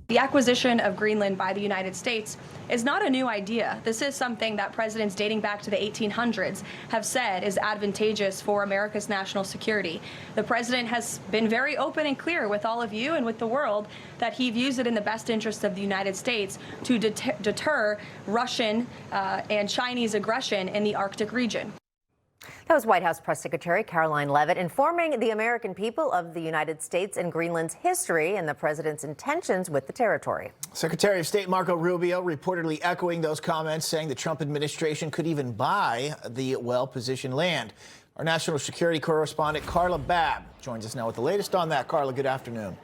The acquisition of Greenland by the United States is not a new idea. This is something that presidents dating back to the 1800s have said is advantageous for America's national security. The president has been very open and clear with all of you and with the world that he views it in the best interest of the United States to deter Russian and Chinese aggression in the Arctic region. That was White House Press Secretary Caroline Leavitt informing the American people of the United States and Greenland's history and the president's intentions with the territory. Secretary of State Marco Rubio reportedly echoing those comments, saying the Trump administration could even buy the well-positioned land. Our national security correspondent Carla Babb joins us now with the latest on that. Carla, good afternoon.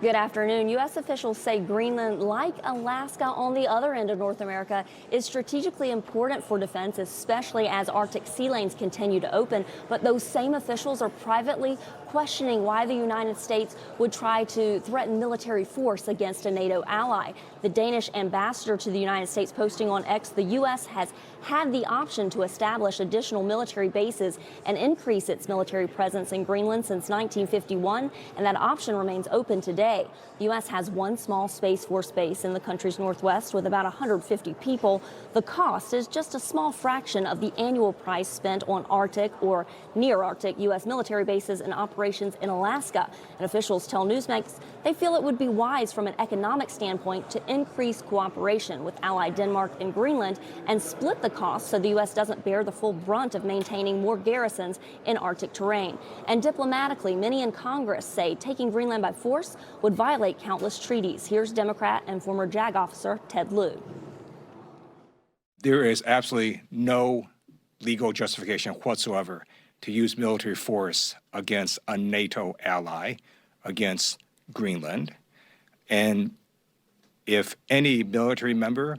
Good afternoon. U.S. officials say Greenland, like Alaska on the other end of North America, is strategically important for defense, especially as Arctic sea lanes continue to open. But those same officials are privately questioning why the United States would try to threaten military force against a NATO ally. The Danish ambassador to the United States posting on X, the U.S. has had the option to establish additional military bases and increase its military presence in Greenland since 1951, and that option remains open today. The U.S. has one small Space Force base in the country's northwest with about 150 people. The cost is just a small fraction of the annual price spent on Arctic or near Arctic U.S. military bases and operations in Alaska. And officials tell Newsmax they feel it would be wise from an economic standpoint to increase cooperation with allied Denmark and Greenland and split the cost so the U.S. doesn't bear the full brunt of maintaining more garrisons in Arctic terrain. And diplomatically, many in Congress say taking Greenland by force would violate countless treaties. Here's Democrat and former JAG officer Ted Lieu. There is absolutely no legal justification whatsoever to use military force against a NATO ally, against Greenland. And if any military member,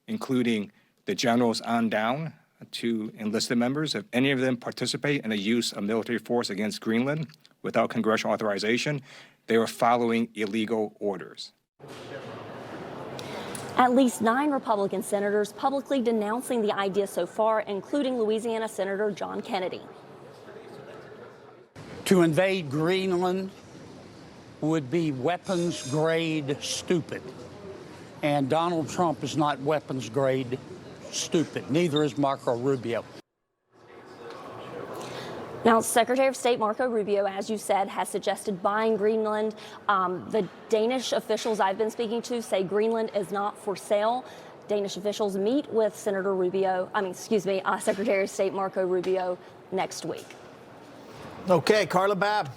including the generals on down to enlisted members, if any of them participate in the use of military force against Greenland without congressional authorization, they are following illegal orders. At least 9 Republican senators publicly denouncing the idea so far, including Louisiana Senator John Kennedy. To invade Greenland would be weapons grade stupid. And Donald Trump is not weapons grade stupid. Neither is Marco Rubio. Now, Secretary of State Marco Rubio, as you said, has suggested buying Greenland. The Danish officials I've been speaking to say Greenland is not for sale. Danish officials meet with Secretary of State Marco Rubio next week. Okay, Carla Babb,